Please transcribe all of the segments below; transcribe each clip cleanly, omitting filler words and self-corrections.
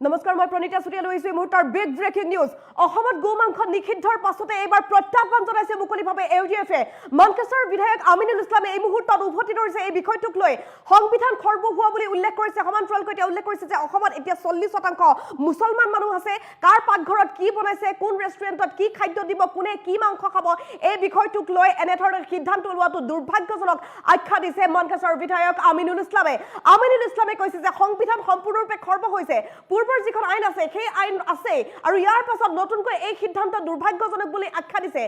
নমস্কাৰ মই প্ৰণিতা চুটিয়া লৈছো মুহূৰ্তৰ বিগ ব্ৰেকিং নিউজ অসমত গোমাংস নিষিদ্ধৰ পাছতে এবাৰ প্ৰত্যাহ্বান জনাইছে মুকলিভাৱে এউডিএফে মনকেশ্বৰ বিধায়ক আমিনুল ইছলামে এই মুহূৰ্তত উভতি ধৰিছে এই বিষয়টোক লৈ সংবিধান খৰ্ব হোৱা বুলি উল্লেখ কৰিছে সমান্তৰালকৈ তেওঁ উল্লেখ কৰিছে যে অসমত এতিয়া 40% মুছলমান মানুহ আছে কাৰ পাকঘৰত কি বনাইছে কোন ৰেষ্টুৰেণ্টত কি খাদ্য দিব কোনে কি মাংস খাব এই বিষয়টোক লৈ এনেধৰণৰ সিদ্ধান্ত লোৱাটো দুৰ্ভাগ্যজনক আখ্যা দিছে মনকেশ্বৰ বিধায়ক আমিনুল ইছলামে কৈছে যে সংবিধান সম্পূৰ্ণৰূপে খৰ্ব হৈছে পূৰ্বৰ যিখন আইন আছে সেই আইন আছে আৰু ইয়াৰ পাছত নতুনকৈ এই সিদ্ধান্ত দুৰ্ভাগ্যজনক বুলি আখ্যা দিছে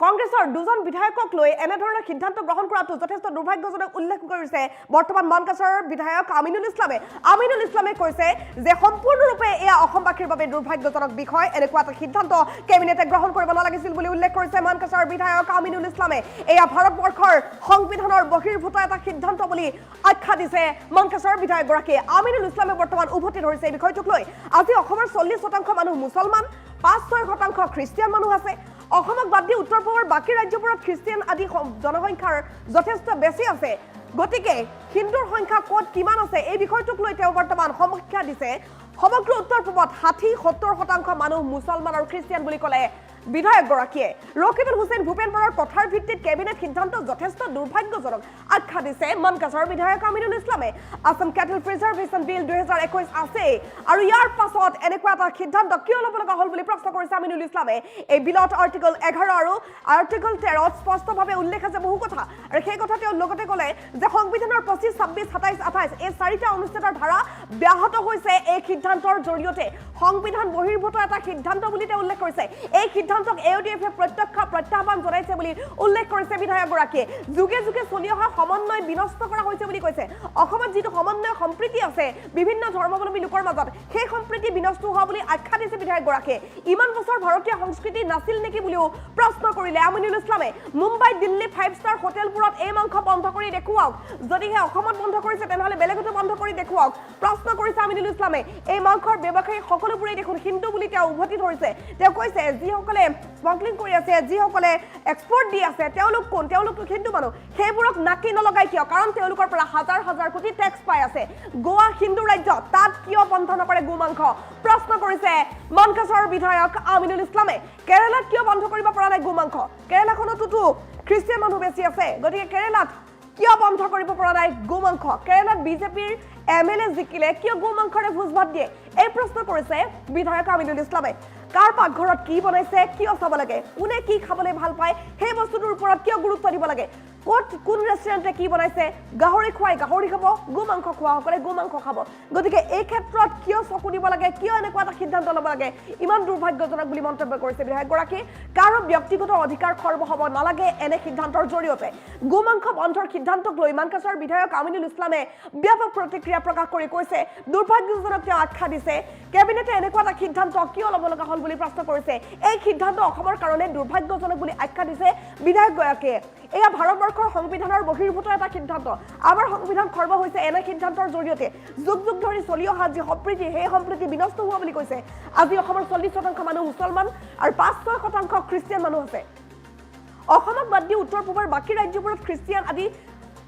কংগ্ৰেছৰ দুজন বিধায়কক লৈ এনেধৰণৰ সিদ্ধান্ত গ্ৰহণ কৰাটো যথেষ্ট দুৰ্ভাগ্যজনক উল্লেখ কৰিছে বৰ্তমান মনকেশ্বৰ বিধায়ক আমিনুল ইছলামে কৈছে যে সম্পূৰ্ণৰূপে এয়া অসমবাসীৰ বাবে দুৰ্ভাগ্যজনক বিষয় এনেকুৱা এটা সিদ্ধান্ত কেবিনেটে গ্ৰহণ কৰিব নালাগিছিল বুলি উল্লেখ কৰিছে মনকেশ্বৰ বিধায়ক আমিনুল ইছলামে এয়া ভাৰতবৰ্ষৰ সংবিধানৰ বহিৰ্ভূত এটা সিদ্ধান্ত বুলি আখ্যা দিছে মনকেশ্বৰ বিধায়কগৰাকীয়ে আমিনুল ইছলামে বৰ্তমান উভতি ধৰিছে এই বিষয়টোক লৈ আজি অসমৰ 40% মানুহ মুছলমান 5-6% খ্ৰীষ্টিয়ান মানুহ আছে অসমক বাদ দি উত্তৰ পূবৰ বাকী ৰাজ্যবোৰত খ্ৰীষ্টিয়ান আদি জনসংখ্যাৰ যথেষ্ট বেছি আছে গতিকে হিন্দুৰ সংখ্যা ক'ত কিমান আছে এই বিষয়টোক লৈ তেওঁ বৰ্তমান সমীক্ষা দিছে সমগ্ৰ উত্তৰ পূবত 60-70% মানুহ মুছলমান আৰু খ্ৰীষ্টিয়ান বুলি ক'লে বিধায়কগৰাকীয়ে ৰকিবুল হুছেইন ভূপেন বৰাৰ কথাৰ ভিত্তিত কেবিনেট সিদ্ধান্ত যথেষ্ট দুৰ্ভাগ্যজনক আখ্যা দিছে মনকেশ্বৰ বিধায়ক আমিনুল ইছলামে আসাম কেটল প্ৰিজাৰ্ভেশ্যন বিল 2021 আছে আৰু ইয়াৰ পাছত এনেকুৱা এটা সিদ্ধান্ত কিয় ল'ব লগা হ'ল বুলি প্ৰশ্ন কৰিছে আমিনুল ইছলামে এই বিলত আৰ্টিকল 11 আৰু আৰ্টিকল 13 ত স্পষ্টভাৱে উল্লেখ আছে বহু কথা আৰু সেই কথা তেওঁ লগতে ক'লে যে সংবিধানৰ 25, 26, 27, 28 এই চাৰিটা অনুচ্ছেদৰ ধাৰা ব্যাহত হৈছে এই সিদ্ধান্তৰ জৰিয়তে সংবিধান বহিৰ্ভূত এটা সিদ্ধান্ত বুলি তেওঁ উল্লেখ কৰিছে এই সিদ্ধান্তক এউডিএফে প্ৰত্যাহ্বান জনাইছে বুলি উল্লেখ কৰিছে বিধায়কগৰাকীয়ে যুগে যুগে চলি অহা সমন্বয় বিনষ্ট কৰা হৈছে বুলি কৈছে অসমত যিটো সমন্বয় সম্প্ৰীতি আছে বিভিন্ন ধৰ্মাৱলম্বী লোকৰ মাজত সেই সম্প্ৰীতি বিনষ্ট হোৱা বুলি আখ্যা দিছে বিধায়কগৰাকীয়ে ইমান বছৰ ভাৰতীয় সংস্কৃতি নাছিল নেকি বুলিও প্ৰশ্ন কৰিলে আমিনুল ইছলামে মুম্বাই দিল্লী 5-star হোটেলবোৰত এই মাংস বন্ধ কৰি দেখুৱাওক যদিহে অসমত বন্ধ কৰিছে তেনেহ'লে বেলেগতো বন্ধ কৰি দেখুৱাওক প্ৰশ্ন কৰিছে আমিনুল ইছলামে এই মাংসৰ ব্যৱসায়ী সকলোবোৰেই দেখোন হিন্দু বুলি তেওঁ উভতি ধৰিছে তেওঁ কৈছে যিসকলে স্মগলিং কৰি আছে যিসকলে এক্সপৰ্ট দি আছে তেওঁলোক কোন তেওঁলোক হিন্দু মানুহ সেইবোৰক নাকি নলগাই কিয় কাৰণ তেওঁলোকৰ পৰা হাজাৰ কোটি টেক্স পাই আছে গোৱা হিন্দু ৰাজ্য তাত কিয় বন্ধ নকৰে গোমাংস প্ৰশ্ন কৰিছে মনকেশ্বৰ বিধায়ক আমিনুল ইছলামে কেৰালাত কিয় বন্ধ কৰিব পৰা নাই গোমাংস কেৰালাখনতো খ্ৰীষ্টিয়ান মানুহ বেছি আছে গতিকে কেৰালাত কিয় বন্ধ কৰিব পৰা নাই গোমাংস কেৰালাত বিজেপিৰ এমএলএ জিকিলে কিয় গোমাংসৰে ভোজ ভাত দিয়ে এই প্ৰশ্ন কৰিছে বিধায়ক আমিনুল ইছলামে কাৰ পাকঘৰত কি বনাইছে কিয় চাব লাগে কোনে কি খাবলৈ ভাল পায় সেই বস্তুটোৰ ওপৰত কিয় গুৰুত্ব দিব লাগে কোন ৰেষ্টুৰেণ্টে কি বনাইছে গাহৰি খুৱাই গাহৰি খাব গোমাংস খোৱাসকলে গোমাংস খাব গতিকে এই ক্ষেত্ৰত কিয় চকু দিব লাগে কিয় এনেকুৱা এটা সিদ্ধান্ত ল'ব লাগে ইমান দুৰ্ভাগ্যজনক বুলি মন্তব্য কৰিছে বিধায়কগৰাকী কাৰো ব্যক্তিগত অধিকাৰ খৰ্ব হ'ব নালাগে এনে সিদ্ধান্তৰ জৰিয়তে গোমাংস বন্ধৰ সিদ্ধান্তক লৈ মনকেশ্বৰ বিধায়ক আমিনুল ইছলামে ব্যাপক প্ৰতিক্ৰিয়া প্ৰকাশ কৰি কৈছে দুৰ্ভাগ্যজনক তেওঁ আখ্যা দিছে কেবিনেটে এনেকুৱা এটা সিদ্ধান্ত কিয় ল'ব লগা হ'ল বুলি প্ৰশ্ন কৰিছে এই সিদ্ধান্ত অসমৰ কাৰণে দুৰ্ভাগ্যজনক বুলি আখ্যা দিছে বিধায়কগৰাকীয়ে এয়া ভাৰতবৰ্ষৰ সংবিধানৰ বহিৰ্ভূত এটা সিদ্ধান্ত আমাৰ সংবিধান খৰ্ব হৈছে এনে সিদ্ধান্তৰ জৰিয়তে যুগ ধৰি চলি অহা যি সম্প্ৰীতি সেই সম্প্ৰীতি বিনষ্ট হোৱা বুলি কৈছে আজি অসমৰ 40% মানুহ মুছলমান আৰু 5-6% খ্ৰীষ্টিয়ান মানুহ আছে অসমক বাদ দি উত্তৰ পূবৰ বাকী ৰাজ্যবোৰত খ্ৰীষ্টিয়ান আদি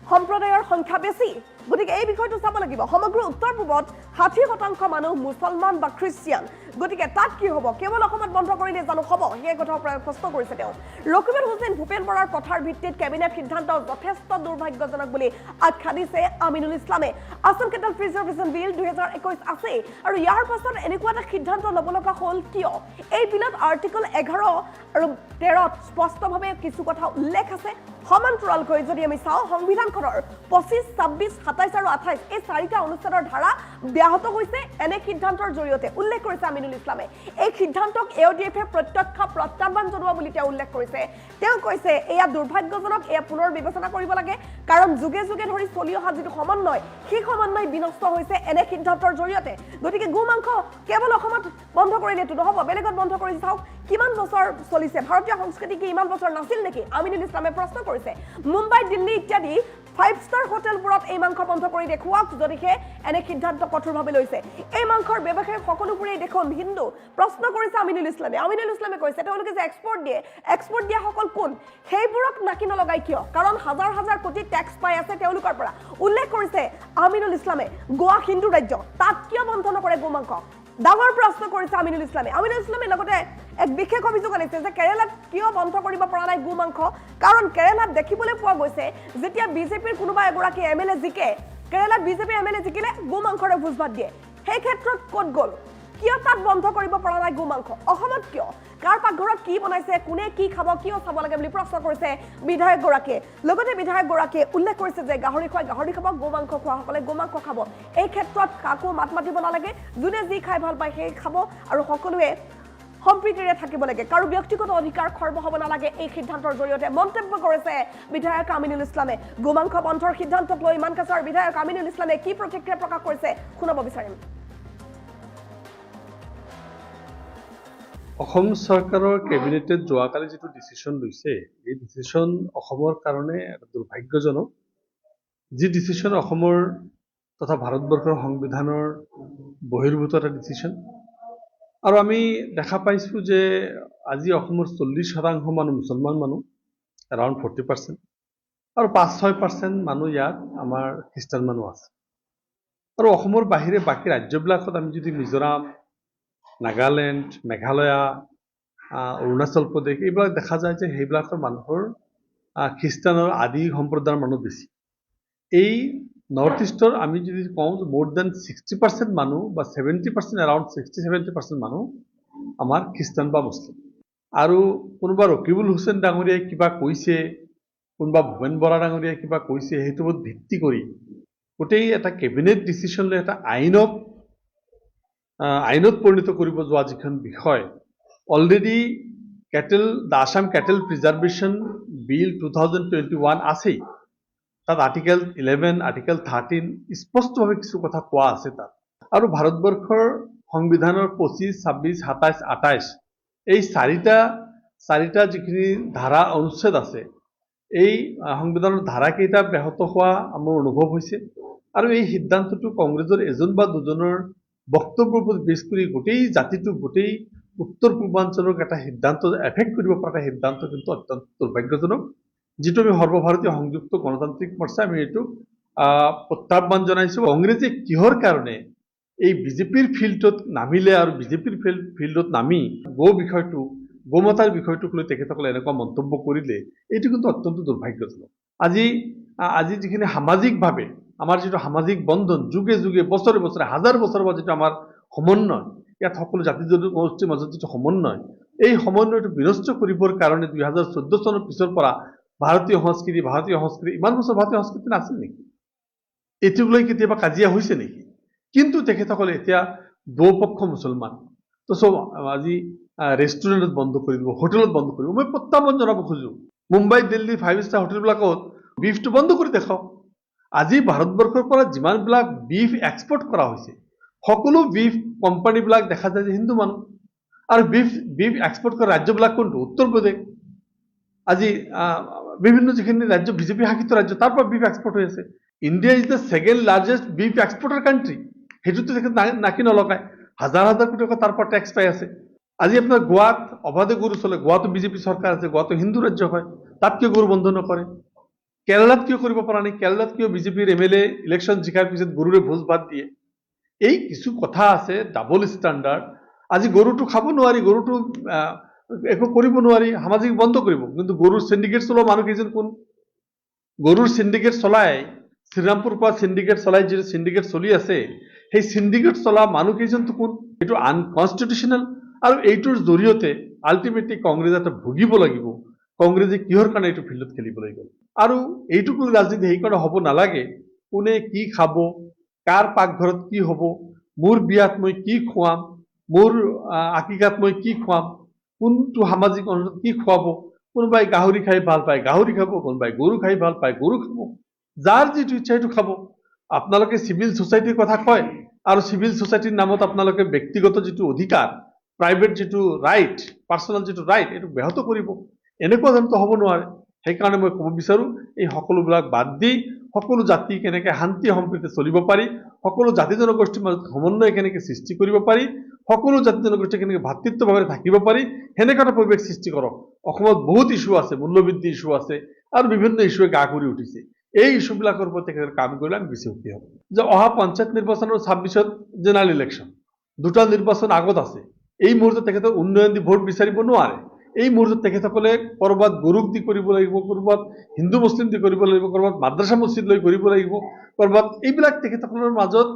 সম্প্ৰদায়ৰ সংখ্যা বেছি গতিকে এই বিষয়টো চাব লাগিব সমগ্ৰ উত্তৰ পূবত 60% মানুহ মুছলমান বা খ্ৰীষ্টিয়ান গতিকে তাত কি হ'ব কেৱল অসমত বন্ধ কৰিলে জানো হ'ব সেই কথা প্ৰশ্ন কৰিছে তেওঁ ৰকিবুল হুছেইন ভূপেন বৰাৰ কথাৰ ভিত্তিত কেবিনেট সিদ্ধান্ত যথেষ্ট দুৰ্ভাগ্যজনক বুলি আখ্যা দিছে আমিনুল ইছলামে আসাম কেটল প্ৰিজাৰ্ভেশ্যন বিল 2021 আছে আৰু ইয়াৰ পাছত এনেকুৱা এটা সিদ্ধান্ত ল'ব লগা হ'ল কিয় এই বিলত আৰ্টিকল 11 আৰু 13 ত স্পষ্টভাৱে কিছু কথা উল্লেখ আছে সমান্তৰালকৈ যদি আমি চাওঁ সংবিধানখনৰ 25, 26, 27 আৰু 28 এই চাৰিটা অনুচ্ছেদৰ ধাৰা ব্যাহত হৈছে এনে সিদ্ধান্তৰ জৰিয়তে উল্লেখ কৰিছে আমিনুল ইছলামে এই সিদ্ধান্তক এউডিএফে প্ৰত্যাহ্বান জনোৱা বুলি তেওঁ উল্লেখ কৰিছে তেওঁ কৈছে এয়া দুৰ্ভাগ্যজনক এয়া পুনৰ বিবেচনা কৰিব লাগে কাৰণ যুগে ধৰি চলি অহা যিটো সমন্বয় সেই সমন্বয় বিনষ্ট হৈছে এনে সিদ্ধান্তৰ জৰিয়তে গতিকে গোমাংস কেৱল অসমত বন্ধ কৰিলেতো নহ'ব বেলেগত বন্ধ কৰি চাওক কিমান বছৰ চলিছে ভাৰতীয় সংস্কৃতি কি ইমান বছৰ নাছিল নেকি আমিনুল ইছলামে প্ৰশ্ন কৰিছে মুম্বাই দিল্লী ইত্যাদি 5-star হোটেলবোৰত এই মাংস বন্ধ কৰি দেখুৱাওক যদিহে এনে সিদ্ধান্ত কঠোৰভাৱে লৈছে এই মাংসৰ ব্যৱসায়ী সকলোবোৰেই দেখোন হিন্দু প্ৰশ্ন কৰিছে আমিনুল ইছলামে কৈছে তেওঁলোকে যে এক্সপৰ্ট দিয়া সকল কোন সেইবোৰক নাকি নলগাই কিয় কাৰণ হাজাৰ কোটি টেক্স পাই আছে তেওঁলোকৰ পৰা উল্লেখ কৰিছে আমিনুল ইছলামে গোৱা হিন্দু ৰাজ্য তাত কিয় বন্ধ নকৰে গোমাংস ডাঙৰ প্ৰশ্ন কৰিছে আমিনুল ইছলামে। আমিনুল ইছলামে লগতে এক বিশেষ অভিযোগ আনিছে যে কেৰালাত কিয় বন্ধ কৰিব পৰা নাই গো মাংস, কাৰণ কেৰালাত দেখিবলৈ পোৱা গৈছে যেতিয়া বিজেপিৰ কোনোবা এগৰাকী MLA জিকে, কেৰালাত বিজেপিৰ MLA জিকিলে গো মাংসৰে ভোজ ভাত দিয়ে। সেই ক্ষেত্ৰত ক'ত গ'ল? কিয় তাত বন্ধ কৰিব পৰা নাই গো মাংস? অসমত কিয়? কাৰ পাকঘৰত কি বনাইছে, কোনে কি খাব, কিয় চাব লাগে বুলি প্ৰশ্ন কৰিছে বিধায়কগৰাকীয়ে। লগতে বিধায়কগৰাকীয়ে উল্লেখ কৰিছে যে গাহৰি খোৱাই গাহৰি খাব, গো মাংস খোৱাসকলে গো মাংস খাব। এই ক্ষেত্ৰত কাকো মাত মাতিব নালাগে, যোনে যি খাই ভাল পায় সেই খাব আৰু সকলোৱে সম্প্ৰীতিৰে থাকিব লাগে, কাৰো ব্যক্তিগত অধিকাৰ খৰ্ব হ'ব নালাগে। এই সিদ্ধান্তৰ জৰিয়তে মন্তব্য কৰিছে বিধায়ক আমিনুল ইছলামে। গো মাংস বন্ধৰ সিদ্ধান্তক লৈ মানকাছাৰ বিধায়ক আমিনুল ইছলামে কি প্ৰতিক্ৰিয়া প্ৰকাশ কৰিছে শুনাব বিচাৰিম। অসম চৰকাৰৰ কেবিনেটে যোৱাকালি যিটো ডিচিশ্যন লৈছে, এই ডিচিশ্যন অসমৰ কাৰণে দুৰ্ভাগ্যজনক। যি ডিচিশ্যন অসমৰ তথা ভাৰতবৰ্ষৰ সংবিধানৰ বহিৰ্ভূত এটা ডিচিশ্যন। আৰু আমি দেখা পাইছোঁ যে আজি অসমৰ 40% মানুহ মুছলমান মানুহ, এৰাউণ্ড 40%, আৰু 5-6% মানুহ ইয়াত আমাৰ খ্ৰীষ্টান মানুহ আছে। আৰু অসমৰ বাহিৰে বাকী ৰাজ্যবিলাকত আমি যদি মিজোৰাম, নাগালেণ্ড, মেঘালয়া, অৰুণাচল প্ৰদেশ এইবিলাক দেখা যায় যে সেইবিলাকৰ মানুহৰ খ্ৰীষ্টানৰ আদি সম্প্ৰদায়ৰ মানুহ বেছি। এই নৰ্থ ইষ্টৰ আমি যদি কওঁ মোৰ দেন 60% মানুহ বা 70%, এৰাউণ্ড 60-70% মানুহ আমাৰ খ্ৰীষ্টান বা মুছলিম। আৰু কোনোবা ৰকিবুল হুছেইন ডাঙৰীয়াই কিবা কৈছে, কোনোবা ভূপেন বৰা ডাঙৰীয়াই কিবা কৈছে, সেইটো ওপৰত ভিত্তি কৰি গোটেই এটা কেবিনেট ডিচিশ্যন লৈ এটা আইনত পৰিণত কৰিব যোৱা যিখন বিষয়, already the Assam cattle preservation bill 2021 আছেই। তাত আৰ্টিকেল 11, আৰ্টিকেল 13 স্পষ্টভাৱে কিছু কথা কোৱা আছে তাত। আৰু ভাৰতবৰ্ষৰ সংবিধানৰ 25, 26, 27, 28 এই চাৰিটা যিখিনি ধাৰা অনুচ্ছেদ আছে, এই সংবিধানৰ ধাৰাকেইটা ব্যাহত হোৱা আমাৰ অনুভৱ হৈছে। আৰু এই সিদ্ধান্তটো কংগ্ৰেছৰ এজন বা দুজনৰ বক্তব্যৰ ওপৰত বেছ কৰি গোটেই জাতিটো, গোটেই উত্তৰ পূৰ্বাঞ্চলক এটা সিদ্ধান্ত এফেক্ট কৰিব পৰা এটা সিদ্ধান্ত কিন্তু অত্যন্ত দুৰ্ভাগ্যজনক। যিটো আমি সৰ্বভাৰতীয় সংযুক্ত গণতান্ত্ৰিক মৰ্চা আমি এইটো প্ৰত্যাহ্বান জনাইছোঁ। কংগ্ৰেছে কিহৰ কাৰণে এই বিজেপিৰ ফিল্ডত নামিলে আৰু বিজেপিৰ ফিল্ডত নামি গোমাতাৰ বিষয়টোক লৈ তেখেতসকলে এনেকুৱা মন্তব্য কৰিলে, এইটো কিন্তু অত্যন্ত দুৰ্ভাগ্যজনক। আজি যিখিনি সামাজিকভাৱে আমাৰ যিটো সামাজিক বন্ধন, যুগে যুগে বছৰে বছৰে হাজাৰ বছৰৰ পৰা যিটো আমাৰ সমন্বয়, ইয়াত সকলো জাতি জনগোষ্ঠীৰ মাজত যিটো সমন্বয়, এই সমন্বয়টো বিনষ্ট কৰিবৰ কাৰণে 2014 চনৰ পিছৰ পৰা ভাৰতীয় সংস্কৃতি ইমান বছৰ ভাৰতীয় সংস্কৃতি নাছিল নেকি? এইটোক লৈ কেতিয়াবা কাজিয়া হৈছে নেকি? কিন্তু তেখেতসকলে এতিয়া দুপক্ষ মুছলমান, তো চব আজি ৰেষ্টুৰেণ্টত বন্ধ কৰি দিব, হোটেলত বন্ধ কৰিব। মই প্ৰত্যাহ্বান জনাব খোজো, মুম্বাই, দিল্লী 5-star হোটেলবিলাকত বিফটো বন্ধ কৰি দেখাওক। আজি ভাৰতবৰ্ষৰ পৰা যিমানবিলাক বিফ এক্সপৰ্ট কৰা হৈছে, সকলো বিফ কোম্পানীবিলাক দেখা যায় যে হিন্দু মানুহ। আৰু বিফ এক্সপৰ্ট কৰা ৰাজ্যবিলাক কোনটো? উত্তৰ প্ৰদেশ। আজি বিভিন্ন যিখিনি ৰাজ্য বিজেপি শাসিত ৰাজ্য, তাৰ পৰা বিফ এক্সপৰ্ট হৈ আছে। India is the second largest beef exporter country. সেইটোতো তেখেত নাকি নলগায়, হাজাৰ হাজাৰ কোটি টকা তাৰ পৰা টেক্স পাই আছে। আজি আপোনাৰ গোৱাত অবাধে গৰু চলে, গোৱাতো বিজেপি চৰকাৰ আছে, গোৱাতো হিন্দু ৰাজ্য হয়, তাত কিয় গৰু বন্ধ নকৰে? কেৰালাত কিয় কৰিব পৰা নাই? কেৰালাত কিয় বিজেপিৰ MLA ইলেকশ্যন জিকাৰ পিছত গৰুৰে ভোজ ভাত দিয়ে? এই কিছু কথা আছে, ডাবল ষ্টেণ্ডাৰ্ড। আজি গৰুটো খাব নোৱাৰি, গৰুটো একো কৰিব নোৱাৰি, সামাজিক বন্ধ কৰিব, কিন্তু গৰুৰ চিণ্ডিকেট চলোৱা মানুহকেইজন কোন? গৰুৰ চিণ্ডিকেট চলাই, শ্ৰীৰামপুৰ পৰা চিণ্ডিকেট চলাই যিটো চিণ্ডিকেট চলি আছে, সেই চিণ্ডিকেট চলা মানুহকেইজনটো কোন? এইটো আনকনষ্টিটিউচনেল। আৰু এইটোৰ জৰিয়তে আল্টিমেটলি কংগ্ৰেছ এটা ভুগিব লাগিব। কংগ্ৰেছে কিহৰ কাৰণে এইটো ফিল্ডত খেলিবলৈ গ'ল? আৰু এইটোকো ৰাজনীতি সেইকাৰণে হ'ব নালাগে, কোনে কি খাব, কাৰ পাকঘৰত কি হ'ব, মোৰ বিয়াত মই কি খুৱাম, মোৰ আকিকাত মই কি খুৱাম, কোনটো সামাজিক অনুষ্ঠানত কি খুৱাব। কোনোবাই গাহৰি খাই ভাল পায়, গাহৰি খাব, কোনোবাই গৰু খাই ভাল পায়, গৰু খাব, যাৰ যিটো ইচ্ছা সেইটো খাব। আপোনালোকে চিভিল ছ'চাইটিৰ কথা কয়, আৰু চিভিল ছ'চাইটিৰ নামত আপোনালোকে ব্যক্তিগত যিটো অধিকাৰ, প্ৰাইভেট যিটো ৰাইট, পাৰ্চনেল যিটো ৰাইট, এইটো ব্যাহত কৰিব। এনেকুৱা ধৰণটো হ'ব নোৱাৰে। সেইকাৰণে মই ক'ব বিচাৰোঁ, এই সকলোবিলাক বাদ দি সকলো জাতি কেনেকৈ শান্তি সম্প্ৰীতি চলিব পাৰি, সকলো জাতি জনগোষ্ঠীৰ মাজত সমন্বয় কেনেকৈ সৃষ্টি কৰিব পাৰি, সকলো জাতি জনগোষ্ঠী কেনেকৈ ভাতৃত্বভাৱে থাকিব পাৰি, সেনেকুৱা এটা পৰিৱেশ সৃষ্টি কৰক। অসমত বহুত ইছ্যু আছে, মূল্যবৃদ্ধি ইছ্যু আছে, আৰু বিভিন্ন ইছ্যুৱে গা কৰি উঠিছে। এই ইছ্যুবিলাকৰ ওপৰত তেখেতে কাম কৰিলে আমি বেছি সুখী হ'ম। যে অহা পঞ্চায়ত নিৰ্বাচনৰ 26ত জেনেৰেল ইলেকশ্যন, দুটা নিৰ্বাচন আগত আছে। এই মুহূৰ্তত তেখেতৰ উন্নয়ন দি ভোট বিচাৰিব নোৱাৰে। এই মুহূৰ্তত তেখেতসকলে ক'ৰবাত গৰুক দি কৰিব লাগিব, ক'ৰবাত হিন্দু মুছলিম দি কৰিব লাগিব, ক'ৰবাত মাদ্ৰাছা মছজিদ লৈ কৰিব লাগিব, ক'ৰবাত এইবিলাক তেখেতসকলৰ মাজত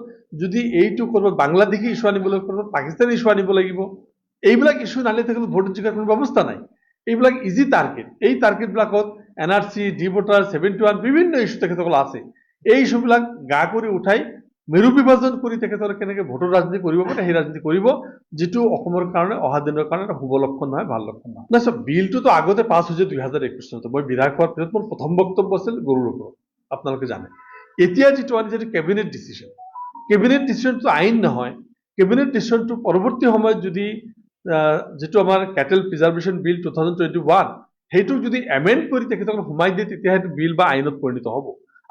যদি এইটো ক'ৰবাত বাংলাদেশী ইছ্যু আনিবলৈ, ক'ৰবাত পাকিস্তানী ইছ্যু আনিব লাগিব, এইবিলাক ইছ্যু নানিলে তেখেতৰ ভোট জিকাৰ কোনো ব্যৱস্থা নাই। এইবিলাক ইজি টাৰ্গেট। এই টাৰ্গেটবিলাকত NRC, ডি ভোটাৰ, 71 বিভিন্ন ইছ্যু তেখেতসকল আছে। এই ইছ্যুবিলাক গা কৰি উঠাই মেৰু বিভাজন কৰি তেখেতসকলে কেনেকৈ ভোটৰ ৰাজনীতি কৰিব পাৰে, সেই ৰাজনীতি কৰিব, যিটো অসমৰ কাৰণে অহা দিনৰ কাৰণে এটা শুভ লক্ষণ নহয়, ভাল লক্ষণ নহয়। নাই, বিলটোতো আগতে পাছ হৈছে 2021 চনতে। মই বিধায়ক হোৱাৰ পিছত মোৰ প্ৰথম বক্তব্য আছিল গৰুৰ ওপৰত, আপোনালোকে জানে। এতিয়া যিটো আনিছে সেইটো কেবিনেট ডিচিশ্যন। কেবিনেট ডিচিশ্যনটো আইন নহয়। কেবিনেট ডিচিশ্যনটো পৰৱৰ্তী সময়ত যদি যিটো আমাৰ কেটেল প্ৰিজাৰ্ভেশ্যন বিল 2021 সেইটোক যদি এমেণ্ড কৰি তেখেতসকলক সোমাই দিয়ে, তেতিয়া সেইটো বিল বা আইনত পৰিণত হ'ব।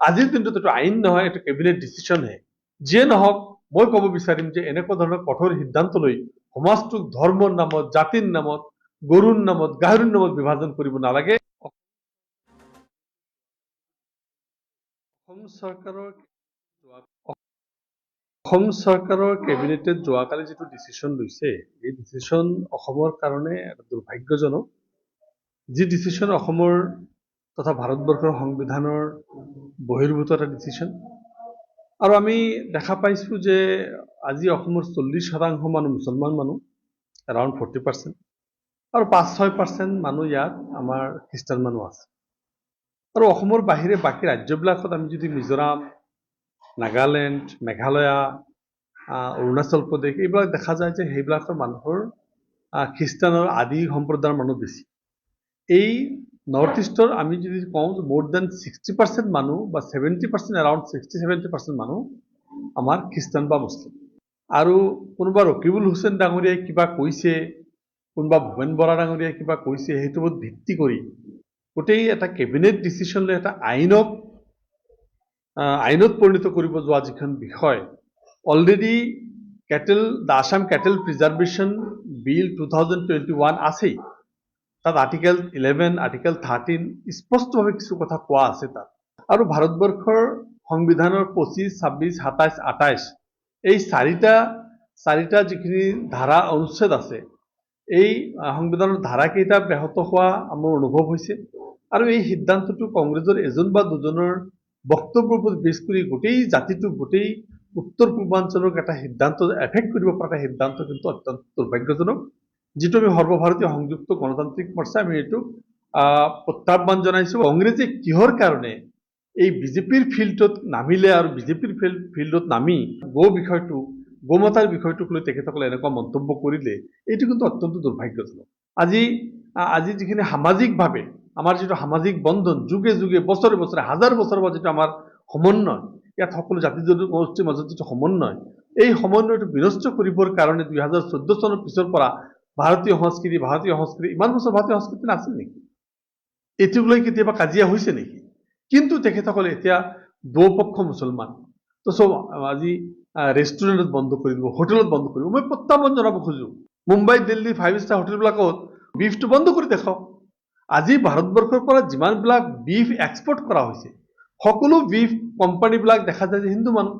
আজিৰ দিনটোত এইটো আইন নহয়, এইটো কেবিনেট ডিচিশ্যনহে। যিয়ে নহওক, মই ক'ব বিচাৰিম যে এনেকুৱা ধৰণৰ কঠোৰ সিদ্ধান্ত লৈ সমাজটোক ধৰ্মৰ নামত, জাতিৰ নামত, গৰুৰ নামত, গাহৰিৰ নামত বিভাজন কৰিব নালাগে। অসম চৰকাৰৰ কেবিনেটে যোৱাকালি যিটো ডিচিশ্যন লৈছে, এই ডিচিশ্যন অসমৰ কাৰণে এটা দুৰ্ভাগ্যজনক। যি ডিচিশ্যন অসমৰ তথা ভাৰতবৰ্ষৰ সংবিধানৰ বহিৰ্ভূত এটা ডিচিশ্যন। আৰু আমি দেখা পাইছোঁ যে আজি অসমৰ 40% মানুহ মুছলমান মানুহ, এৰাউণ্ড 40%, আৰু 5-6% মানুহ ইয়াত আমাৰ খ্ৰীষ্টান মানুহ আছে। আৰু অসমৰ বাহিৰে বাকী ৰাজ্যবিলাকত আমি যদি মিজোৰাম, নাগালেণ্ড, মেঘালয়া, অৰুণাচল প্ৰদেশ এইবিলাক দেখা যায় যে সেইবিলাকৰ মানুহৰ খ্ৰীষ্টানৰ আদি সম্প্ৰদায়ৰ মানুহ বেছি। এই নৰ্থ ইষ্টৰ আমি যদি কওঁ মোৰ দেন 60% মানুহ বা 70%, এৰাউণ্ড 60-70% মানুহ আমাৰ খ্ৰীষ্টান বা মুছলিম। আৰু কোনোবা ৰকিবুল হুছেইন ডাঙৰীয়াই কিবা কৈছে, কোনোবা ভূপেন বৰা ডাঙৰীয়াই কিবা কৈছে, সেইটোৰ ওপৰত ভিত্তি কৰি গোটেই এটা কেবিনেট ডিচিশ্যন লৈ এটা আইনত পৰিণত কৰিব যোৱা যিখন বিষয়, already the Assam cattle preservation bill 2021 আছেই। তাত আৰ্টিকেল 11, আৰ্টিকেল 13 স্পষ্টভাৱে কিছু কথা কোৱা আছে তাত। আৰু ভাৰতবৰ্ষৰ সংবিধানৰ 25, 26, 27, 28 এই চাৰিটা যিখিনি ধাৰা অনুচ্ছেদ আছে, এই সংবিধানৰ ধাৰাকেইটা ব্যাহত হোৱা আমাৰ অনুভৱ হৈছে। আৰু এই সিদ্ধান্তটো কংগ্ৰেছৰ এজন বা দুজনৰ বক্তব্যৰ ওপৰত বেছ কৰি গোটেই জাতিটোক, গোটেই উত্তৰ পূৰ্বাঞ্চলক এটা সিদ্ধান্ত এফেক্ট কৰিব পৰা এটা সিদ্ধান্ত কিন্তু অত্যন্ত দুৰ্ভাগ্যজনক। যিটো আমি সৰ্বভাৰতীয় সংযুক্ত গণতান্ত্ৰিক মৰ্চা আমি এইটো প্ৰত্যাহ্বান জনাইছোঁ। কংগ্ৰেছে কিহৰ কাৰণে এই বিজেপিৰ ফিল্ডত নামিলে আৰু বিজেপিৰ ফিল্ডত নামি গোমাতাৰ বিষয়টোক লৈ তেখেতসকলে এনেকুৱা মন্তব্য কৰিলে, এইটো কিন্তু অত্যন্ত দুৰ্ভাগ্যজনক। আজি যিখিনি সামাজিকভাৱে আমাৰ যিটো সামাজিক বন্ধন, যুগে যুগে বছৰে বছৰে হাজাৰ বছৰৰ পৰা যিটো আমাৰ সমন্বয়, ইয়াত সকলো জাতি জনগোষ্ঠীৰ মাজত যিটো সমন্বয়, এই সমন্বয়টো বিনষ্ট কৰিবৰ কাৰণে 2014 চনৰ পিছৰ পৰা ভাৰতীয় সংস্কৃতি ইমান বছৰ ভাৰতীয় সংস্কৃতি নাছিল নেকি? এইটোক লৈ কেতিয়াবা কাজিয়া হৈছে নেকি? কিন্তু তেখেতসকলে এতিয়া দুপক্ষ মুছলমান, তো চব আজি ৰেষ্টুৰেণ্টত বন্ধ কৰি দিব, হোটেলত বন্ধ কৰিব। মই প্ৰত্যাহ্বান জনাব খোজোঁ, মুম্বাই, দিল্লী 5-star হোটেলবিলাকত বিফটো বন্ধ কৰি দেখাওক। আজি ভাৰতবৰ্ষৰ পৰা যিমানবিলাক বিফ এক্সপৰ্ট কৰা হৈছে, সকলো বিফ কোম্পানীবিলাক দেখা যায় যে হিন্দু মানুহ।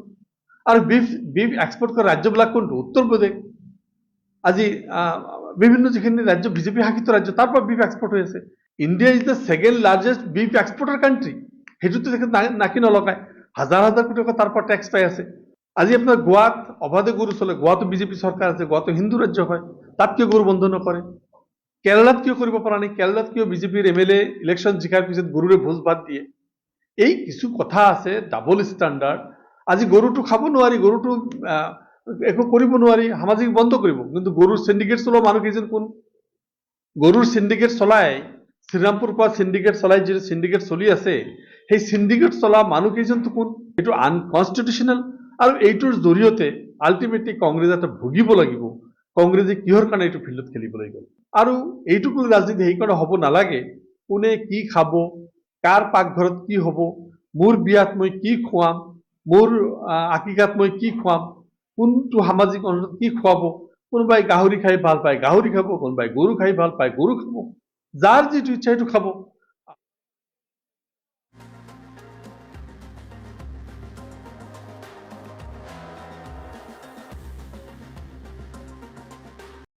আৰু বিফ এক্সপৰ্ট কৰা ৰাজ্যবিলাক কোনটো? উত্তৰ প্ৰদেশ। আজি বিভিন্ন যিখিনি ৰাজ্য বিজেপি শাসিত ৰাজ্য, তাৰ পৰা বিফ এক্সপৰ্ট হৈ আছে। India is the second largest beef exporter country. সেইটোতো তেখেত নাকি নলগায়, হাজাৰ হাজাৰ কোটি টকা তাৰ পৰা টেক্স পাই আছে। আজি আপোনাৰ গোৱাত অবাধে গৰু চলে, গোৱাতো বিজেপি চৰকাৰ আছে, গোৱাতো হিন্দু ৰাজ্য হয়, তাত কিয় গৰু বন্ধ নকৰে? কেৰালাত কিয় কৰিব পৰা নাই? কেৰালাত কিয় বিজেপিৰ MLA ইলেকশ্যন জিকাৰ পিছত গৰুৰে ভোজ ভাত দিয়ে? এই কিছু কথা আছে, ডাবল ষ্টেণ্ডাৰ্ড। আজি গৰুটো খাব নোৱাৰি, গৰুটো একো কৰিব নোৱাৰি, সামাজিক বন্ধ কৰিব, কিন্তু গৰুৰ চিণ্ডিকেট চলোৱা মানুহকেইজন কোন? গৰুৰ চিণ্ডিকেট চলাই, শ্ৰীৰামপুৰ পৰা চিণ্ডিকেট চলাই যিটো চিণ্ডিকেট চলি আছে, সেই চিণ্ডিকেট চলা মানুহকেইজনটো কোন? এইটো আনকনষ্টিটিউচনেল। আৰু এইটোৰ জৰিয়তে আল্টিমেটলি কংগ্ৰেছ এটা ভুগিব লাগিব। কংগ্ৰেছে কিহৰ কাৰণে এইটো ফিল্ডত খেলিবলৈ গ'ল? আৰু এইটোক লৈ ৰাজনীতি সেইকাৰণে হ'ব নালাগে, কোনে কি খাব, কাৰ পাকঘৰত কি হ'ব, মোৰ বিয়াত মই কি খুৱাম, মোৰ আকিকাত মই কি খুৱাম, কোনটো সামাজিক অনুষ্ঠানত কি খুৱাব। কোনোবাই গাহৰি খাই ভাল পায় গাহৰি খাব, কোনোবাই গৰু খাই ভাল পায় গৰু খাব, যাৰ যিটো ইচ্ছা সেইটো খাব।